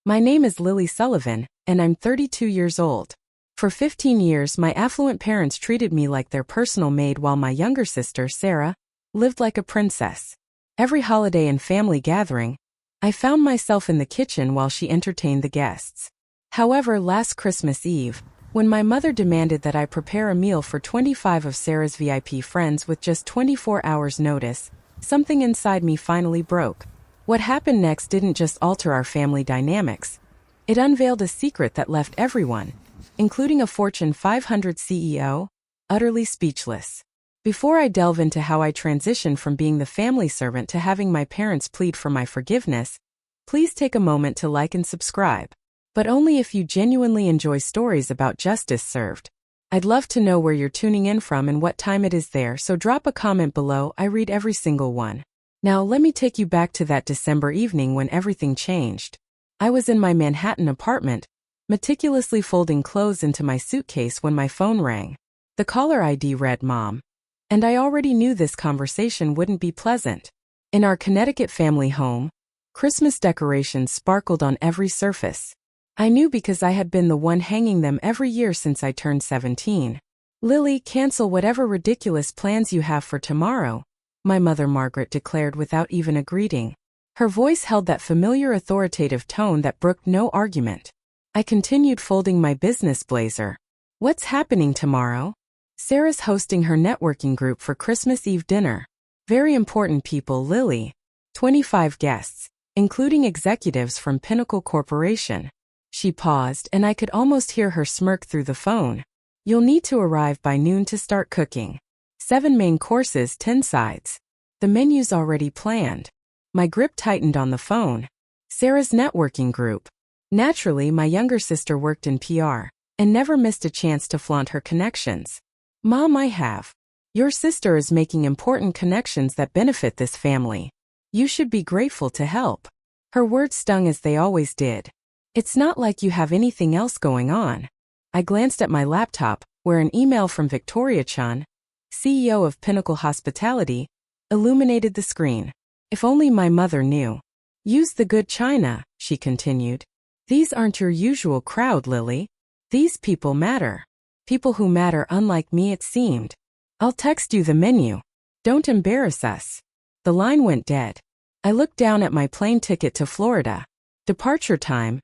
My name is Lily Sullivan, and I'm 32 years old. For 15 years, my affluent parents treated me like their personal maid while my younger sister, Sarah, lived like a princess. Every holiday and family gathering, I found myself in the kitchen while she entertained the guests. However, last Christmas Eve, when my mother demanded that I prepare a meal for 25 of Sarah's VIP friends with just 24 hours' notice, something inside me finally broke. What happened next didn't just alter our family dynamics. It unveiled a secret that left everyone, including a Fortune 500 CEO, utterly speechless. Before I delve into how I transitioned from being the family servant to having my parents plead for my forgiveness, please take a moment to like and subscribe. But only if you genuinely enjoy stories about justice served. I'd love to know where you're tuning in from and what time it is there, so drop a comment below. I read every single one. Now let me take you back to that December evening when everything changed. I was in my Manhattan apartment, meticulously folding clothes into my suitcase when my phone rang. The caller ID read Mom. And I already knew this conversation wouldn't be pleasant. In our Connecticut family home, Christmas decorations sparkled on every surface. I knew because I had been the one hanging them every year since I turned 17. Lily, cancel whatever ridiculous plans you have for tomorrow, my mother Margaret declared without even a greeting. Her voice held that familiar authoritative tone that brooked no argument. I continued folding my business blazer. What's happening tomorrow? Sarah's hosting her networking group for Christmas Eve dinner. Very important people, Lily. 25 guests, including executives from Pinnacle Corporation. She paused, and I could almost hear her smirk through the phone. You'll need to arrive by noon to start cooking. 7 main courses, 10 sides. The menu's already planned. My grip tightened on the phone. Sarah's networking group. Naturally, my younger sister worked in PR and never missed a chance to flaunt her connections. Mom, I have. Your sister is making important connections that benefit this family. You should be grateful to help. Her words stung as they always did. It's not like you have anything else going on. I glanced at my laptop, where an email from Victoria Chun, CEO of Pinnacle Hospitality, illuminated the screen. If only my mother knew. Use the good china, she continued. These aren't your usual crowd, Lily. These people matter. People who matter, unlike me, it seemed. I'll text you the menu. Don't embarrass us. The line went dead. I looked down at my plane ticket to Florida. Departure time,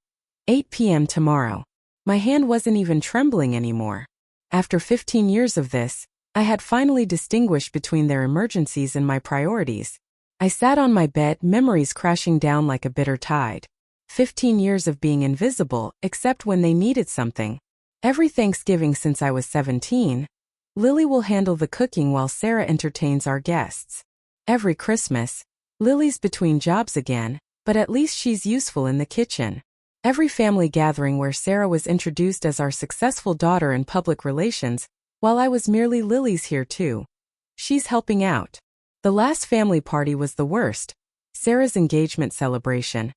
8 p.m. tomorrow. My hand wasn't even trembling anymore. After 15 years of this, I had finally distinguished between their emergencies and my priorities. I sat on my bed, memories crashing down like a bitter tide. 15 years of being invisible, except when they needed something. Every Thanksgiving since I was 17, Lily will handle the cooking while Sarah entertains our guests. Every Christmas, Lily's between jobs again, but at least she's useful in the kitchen. Every family gathering where Sarah was introduced as our successful daughter in public relations, while I was merely Lily's here too. She's helping out. The last family party was the worst. Sarah's engagement celebration.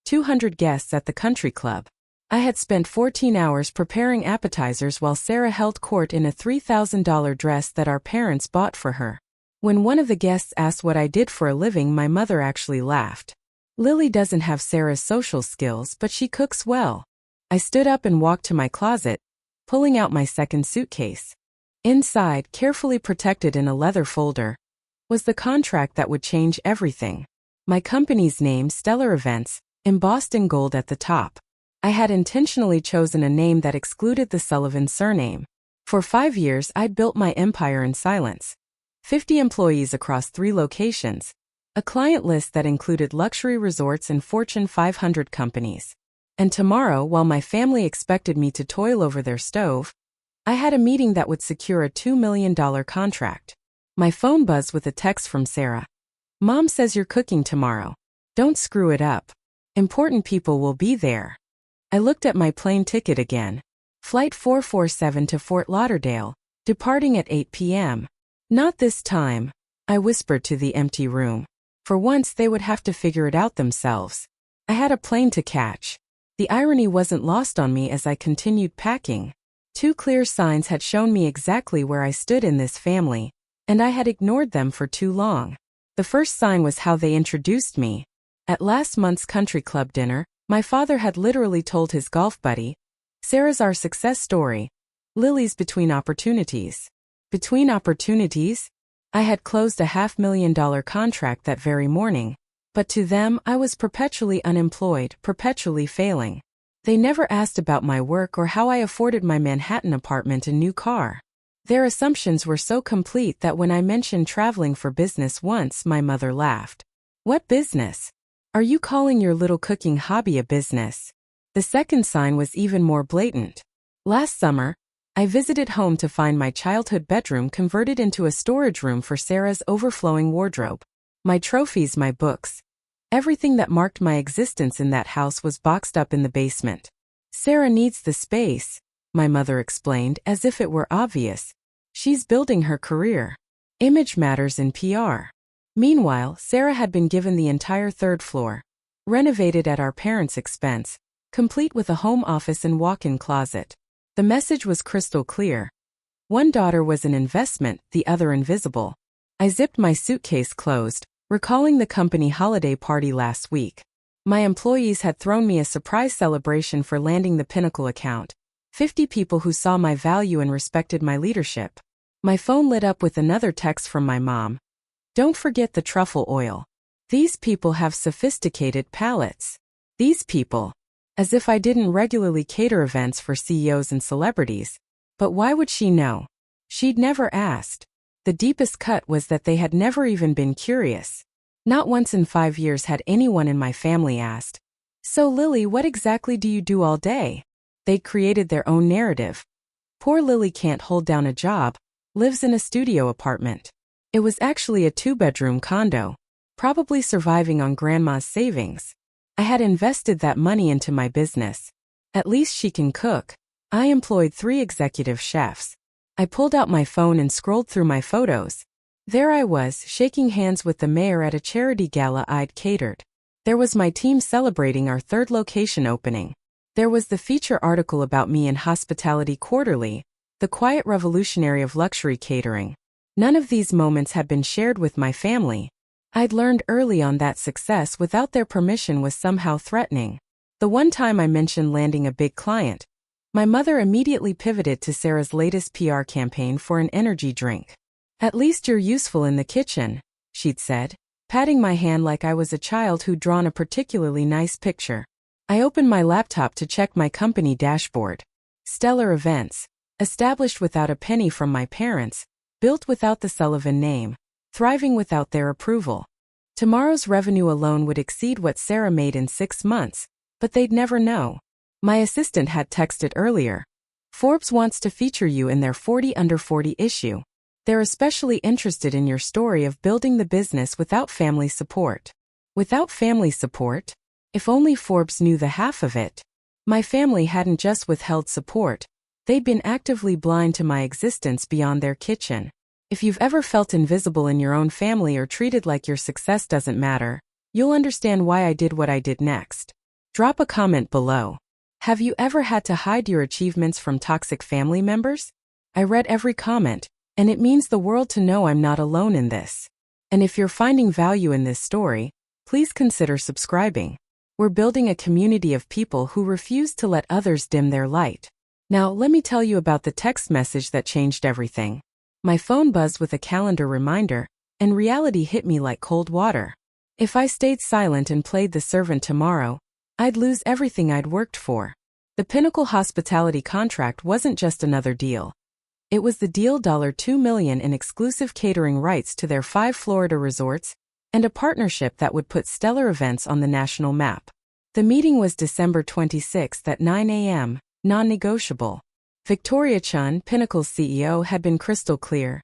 200 guests at the country club. I had spent 14 hours preparing appetizers while Sarah held court in a $3,000 dress that our parents bought for her. When one of the guests asked what I did for a living, my mother actually laughed. Lily doesn't have Sarah's social skills, but she cooks well. I stood up and walked to my closet, pulling out my second suitcase. Inside, carefully protected in a leather folder, was the contract that would change everything. My company's name, Stellar Events, embossed in gold at the top. I had intentionally chosen a name that excluded the Sullivan surname. For 5 years, I'd built my empire in silence. 50 employees across 3 locations. A client list that included luxury resorts and Fortune 500 companies. And tomorrow, while my family expected me to toil over their stove, I had a meeting that would secure a $2 million contract. My phone buzzed with a text from Sarah. Mom says you're cooking tomorrow. Don't screw it up. Important people will be there. I looked at my plane ticket again. Flight 447 to Fort Lauderdale, departing at 8 p.m. Not this time, I whispered to the empty room. For once, they would have to figure it out themselves. I had a plane to catch. The irony wasn't lost on me as I continued packing. 2 clear signs had shown me exactly where I stood in this family, and I had ignored them for too long. The first sign was how they introduced me. At last month's country club dinner, My father had literally told his golf buddy, "Sarah's our success story. Lily's between opportunities." Between opportunities? I had closed a $500,000 contract that very morning, but to them I was perpetually unemployed, perpetually failing. They never asked about my work or how I afforded my Manhattan apartment and new car. Their assumptions were so complete that when I mentioned traveling for business once, my mother laughed. "What business? Are you calling your little cooking hobby a business?" The second sign was even more blatant. Last summer, I visited home to find my childhood bedroom converted into a storage room for Sarah's overflowing wardrobe. My trophies, my books. Everything that marked my existence in that house was boxed up in the basement. "Sarah needs the space," my mother explained as if it were obvious. "She's building her career. Image matters in PR." Meanwhile, Sarah had been given the entire third floor, renovated at our parents' expense, complete with a home office and walk-in closet. The message was crystal clear. One daughter was an investment, the other invisible. I zipped my suitcase closed, recalling the company holiday party last week. My employees had thrown me a surprise celebration for landing the Pinnacle account. 50 people who saw my value and respected my leadership. My phone lit up with another text from my mom. "Don't forget the truffle oil. These people have sophisticated palates." These people. As if I didn't regularly cater events for CEOs and celebrities. But why would she know? She'd never asked. The deepest cut was that they had never even been curious. Not once in 5 years had anyone in my family asked, "So Lily, what exactly do you do all day?" They'd created their own narrative. "Poor Lily can't hold down a job, lives in a studio apartment." It was actually a 2-bedroom condo, probably surviving on grandma's savings. I had invested that money into my business. At least she can cook. I employed 3 executive chefs. I pulled out my phone and scrolled through my photos. There I was, shaking hands with the mayor at a charity gala I'd catered. There was my team celebrating our 3rd location opening. There was the feature article about me in Hospitality Quarterly, the quiet revolutionary of luxury catering. None of these moments had been shared with my family. I'd learned early on that success without their permission was somehow threatening. The one time I mentioned landing a big client, my mother immediately pivoted to Sarah's latest PR campaign for an energy drink. "At least you're useful in the kitchen," she'd said, patting my hand like I was a child who'd drawn a particularly nice picture. I opened my laptop to check my company dashboard. Stellar events. Established without a penny from my parents. Built without the Sullivan name. Thriving without their approval. Tomorrow's revenue alone would exceed what Sarah made in 6 months, but they'd never know. My assistant had texted earlier. "Forbes wants to feature you in their 40 Under 40 issue. They're especially interested in your story of building the business without family support." Without family support? If only Forbes knew the half of it. My family hadn't just withheld support. They'd been actively blind to my existence beyond their kitchen. If you've ever felt invisible in your own family or treated like your success doesn't matter, you'll understand why I did what I did next. Drop a comment below. Have you ever had to hide your achievements from toxic family members? I read every comment, and it means the world to know I'm not alone in this. And if you're finding value in this story, please consider subscribing. We're building a community of people who refuse to let others dim their light. Now, let me tell you about the text message that changed everything. My phone buzzed with a calendar reminder, and reality hit me like cold water. If I stayed silent and played the servant tomorrow, I'd lose everything I'd worked for. The Pinnacle hospitality contract wasn't just another deal. It was the deal $2 million in exclusive catering rights to their 5 Florida resorts, and a partnership that would put stellar events on the national map. The meeting was December 26th at 9 a.m., non-negotiable. Victoria Chun, Pinnacle's CEO, had been crystal clear.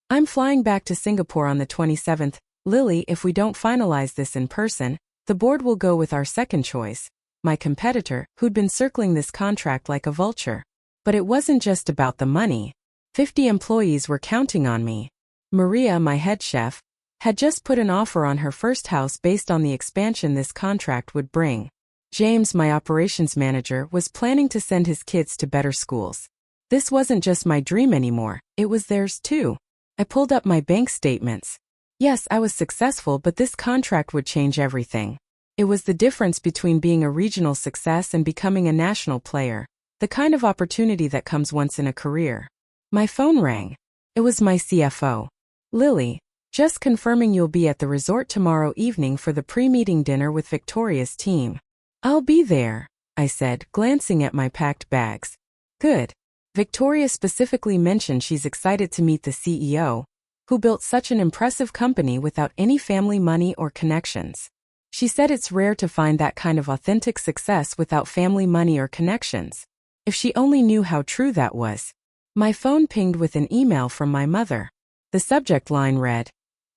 "I'm flying back to Singapore on the 27th. Lily, if we don't finalize this in person, the board will go with our second choice, my competitor, who'd been circling this contract like a vulture." But it wasn't just about the money. 50 employees were counting on me. Maria, my head chef, had just put an offer on her first house based on the expansion this contract would bring. James, my operations manager, was planning to send his kids to better schools. This wasn't just my dream anymore, it was theirs too. I pulled up my bank statements. Yes, I was successful, but this contract would change everything. It was the difference between being a regional success and becoming a national player, the kind of opportunity that comes once in a career. My phone rang. It was my CFO. Lily, just confirming you'll be at the resort tomorrow evening for the pre-meeting dinner with Victoria's team. I'll be there, I said, glancing at my packed bags. Good. Victoria specifically mentioned she's excited to meet the CEO, who built such an impressive company without any family money or connections. She said it's rare to find that kind of authentic success without family money or connections. If she only knew how true that was. My phone pinged with an email from my mother. The subject line read,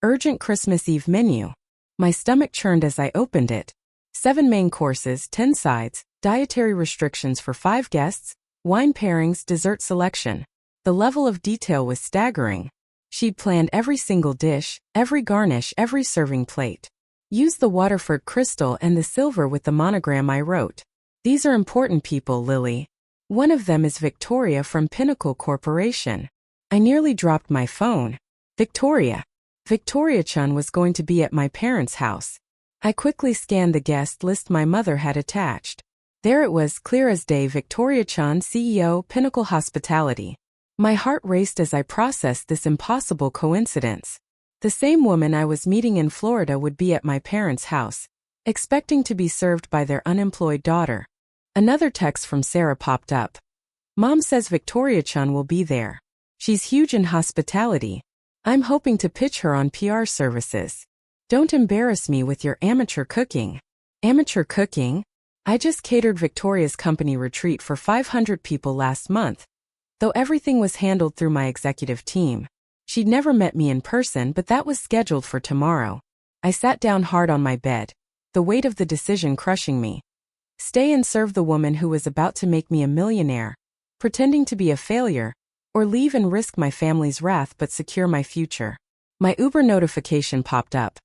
"Urgent Christmas Eve menu." My stomach churned as I opened it. 7 main courses, 10 sides, dietary restrictions for 5 guests, wine pairings, dessert selection. The level of detail was staggering. She'd planned every single dish, every garnish, every serving plate. Use the Waterford crystal and the silver with the monogram I wrote. These are important people, Lily. One of them is Victoria from Pinnacle Corporation. I nearly dropped my phone. Victoria. Victoria-chan was going to be at my parents' house. I quickly scanned the guest list my mother had attached. There it was, clear as day, Victoria-chan, CEO, Pinnacle Hospitality. My heart raced as I processed this impossible coincidence. The same woman I was meeting in Florida would be at my parents' house, expecting to be served by their unemployed daughter. Another text from Sarah popped up. Mom says Victoria-chan will be there. She's huge in hospitality. I'm hoping to pitch her on PR services. Don't embarrass me with your amateur cooking. Amateur cooking? I just catered Victoria's company retreat for 500 people last month. Though everything was handled through my executive team. She'd never met me in person, but that was scheduled for tomorrow. I sat down hard on my bed, the weight of the decision crushing me. Stay and serve the woman who was about to make me a millionaire, pretending to be a failure, or leave and risk my family's wrath but secure my future. My Uber notification popped up.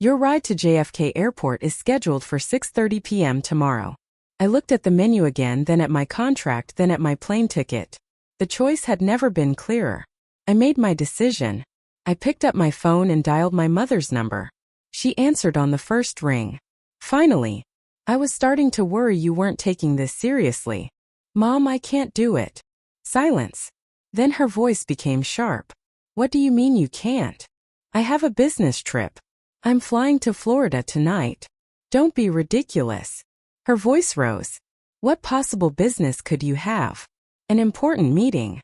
Your ride to JFK Airport is scheduled for 6:30 p.m. tomorrow. I looked at the menu again, then at my contract, then at my plane ticket. The choice had never been clearer. I made my decision. I picked up my phone and dialed my mother's number. She answered on the first ring. Finally. I was starting to worry you weren't taking this seriously. Mom, I can't do it. Silence. Then her voice became sharp. What do you mean you can't? I have a business trip. I'm flying to Florida tonight. Don't be ridiculous. Her voice rose. What possible business could you have? An important meeting.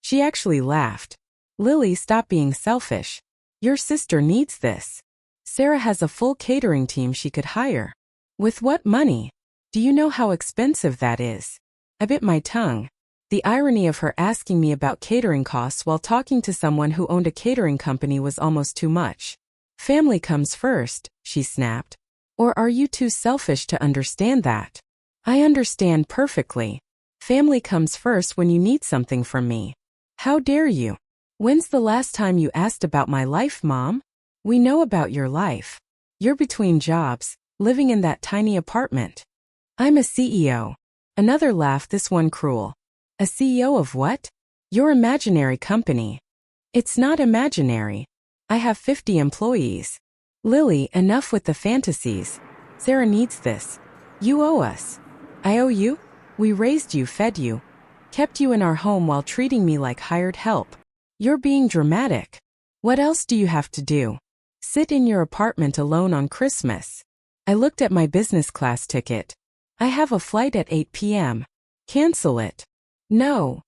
She actually laughed. Lily, stop being selfish. Your sister needs this. Sarah has a full catering team she could hire. With what money? Do you know how expensive that is? I bit my tongue. The irony of her asking me about catering costs while talking to someone who owned a catering company was almost too much. Family comes first, she snapped. Or are you too selfish to understand that? I understand perfectly. Family comes first when you need something from me. How dare you? When's the last time you asked about my life, Mom? We know about your life. You're between jobs, living in that tiny apartment. I'm a CEO. Another laugh, this one cruel. A CEO of what? Your imaginary company. It's not imaginary. I have 50 employees. Lily, enough with the fantasies. Sarah needs this. You owe us. I owe you? We raised you, fed you, kept you in our home while treating me like hired help. You're being dramatic. What else do you have to do? Sit in your apartment alone on Christmas. I looked at my business class ticket. I have a flight at 8 p.m. Cancel it. No.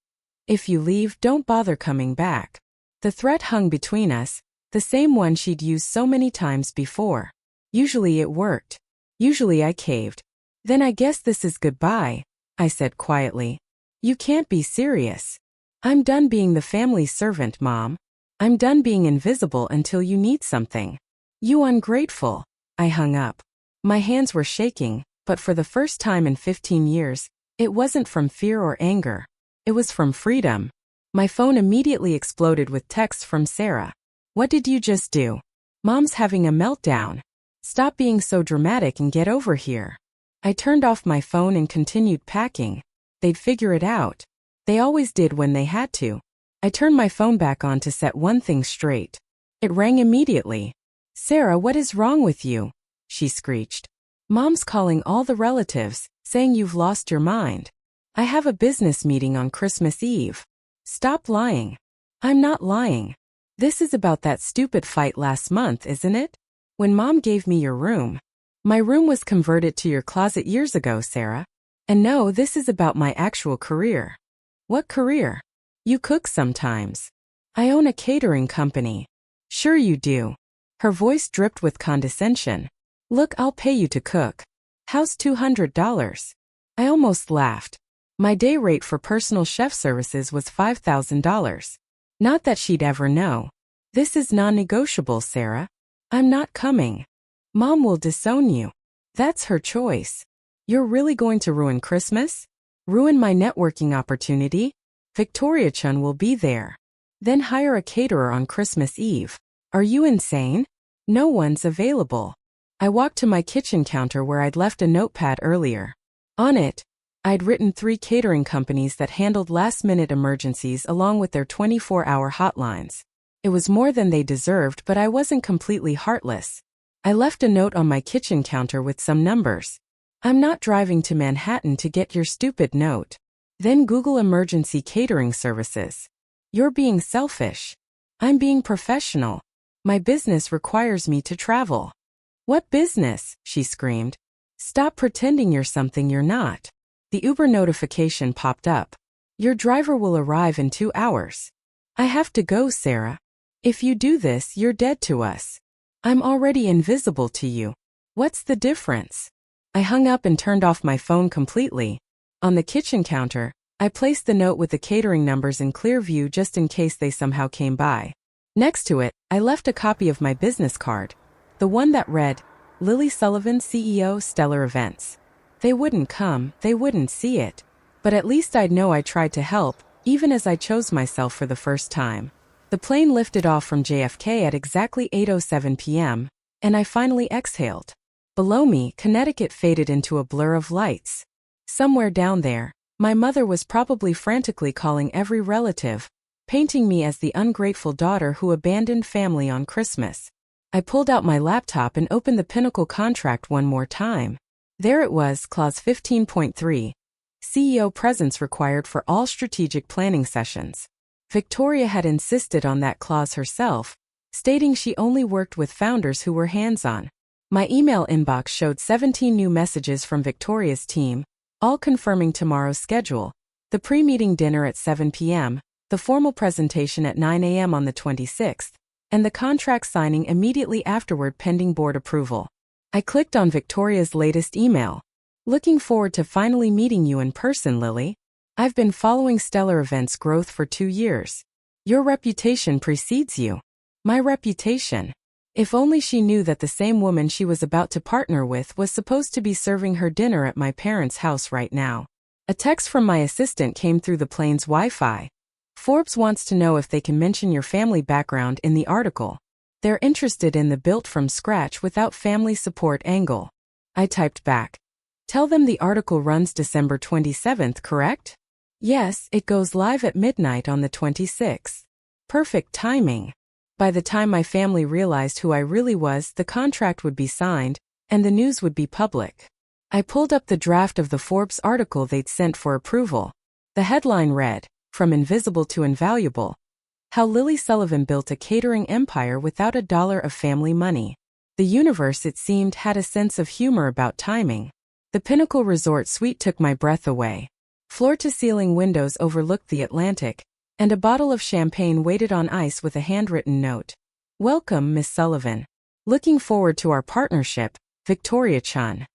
If you leave, don't bother coming back. The threat hung between us, the same one she'd used so many times before. Usually it worked. Usually I caved. Then I guess this is goodbye, I said quietly. You can't be serious. I'm done being the family servant, Mom. I'm done being invisible until you need something. You ungrateful. I hung up. My hands were shaking, but for the first time in 15 years, it wasn't from fear or anger. It was from freedom. My phone immediately exploded with texts from Sarah. What did you just do? Mom's having a meltdown. Stop being so dramatic and get over here. I turned off my phone and continued packing. They'd figure it out. They always did when they had to. I turned my phone back on to set one thing straight. It rang immediately. Sarah, what is wrong with you? She screeched. Mom's calling all the relatives, saying you've lost your mind. I have a business meeting on Christmas Eve. Stop lying. I'm not lying. This is about that stupid fight last month, isn't it? When Mom gave me your room. My room was converted to your closet years ago, Sarah. And no, this is about my actual career. What career? You cook sometimes. I own a catering company. Sure you do. Her voice dripped with condescension. Look, I'll pay you to cook. How's $200? I almost laughed. My day rate for personal chef services was $5,000. Not that she'd ever know. This is non-negotiable, Sarah. I'm not coming. Mom will disown you. That's her choice. You're really going to ruin Christmas? Ruin my networking opportunity? Victoria Chun will be there. Then hire a caterer on Christmas Eve. Are you insane? No one's available. I walked to my kitchen counter where I'd left a notepad earlier. On it, I'd written 3 catering companies that handled last-minute emergencies along with their 24-hour hotlines. It was more than they deserved, but I wasn't completely heartless. I left a note on my kitchen counter with some numbers. I'm not driving to Manhattan to get your stupid note. Then Google emergency catering services. You're being selfish. I'm being professional. My business requires me to travel. What business? She screamed. Stop pretending you're something you're not. The Uber notification popped up. Your driver will arrive in 2 hours. I have to go, Sarah. If you do this, you're dead to us. I'm already invisible to you. What's the difference? I hung up and turned off my phone completely. On the kitchen counter, I placed the note with the catering numbers in clear view just in case they somehow came by. Next to it, I left a copy of my business card. The one that read, Lily Sullivan, CEO, Stellar Events. They wouldn't come, they wouldn't see it. But at least I'd know I tried to help, even as I chose myself for the first time. The plane lifted off from JFK at exactly 8:07 p.m., and I finally exhaled. Below me, Connecticut faded into a blur of lights. Somewhere down there, my mother was probably frantically calling every relative, painting me as the ungrateful daughter who abandoned family on Christmas. I pulled out my laptop and opened the Pinnacle contract one more time. There it was, Clause 15.3. CEO presence required for all strategic planning sessions. Victoria had insisted on that clause herself, stating she only worked with founders who were hands-on. My email inbox showed 17 new messages from Victoria's team, all confirming tomorrow's schedule, the pre-meeting dinner at 7 p.m., the formal presentation at 9 a.m. on the 26th, and the contract signing immediately afterward pending board approval. I clicked on Victoria's latest email. Looking forward to finally meeting you in person, Lily. I've been following Stellar Events' growth for 2 years. Your reputation precedes you. My reputation. If only she knew that the same woman she was about to partner with was supposed to be serving her dinner at my parents' house right now. A text from my assistant came through the plane's Wi-Fi. Forbes wants to know if they can mention your family background in the article. They're interested in the built from scratch without family support angle. I typed back. Tell them the article runs December 27th, correct? Yes, it goes live at midnight on the 26th. Perfect timing. By the time my family realized who I really was, the contract would be signed, and the news would be public. I pulled up the draft of the Forbes article they'd sent for approval. The headline read, From Invisible to Invaluable. How Lily Sullivan Built a Catering Empire Without a Dollar of Family Money. The universe, it seemed, had a sense of humor about timing. The Pinnacle Resort suite took my breath away. Floor-to-ceiling windows overlooked the Atlantic, and a bottle of champagne waited on ice with a handwritten note. Welcome, Miss Sullivan. Looking forward to our partnership, Victoria Chun.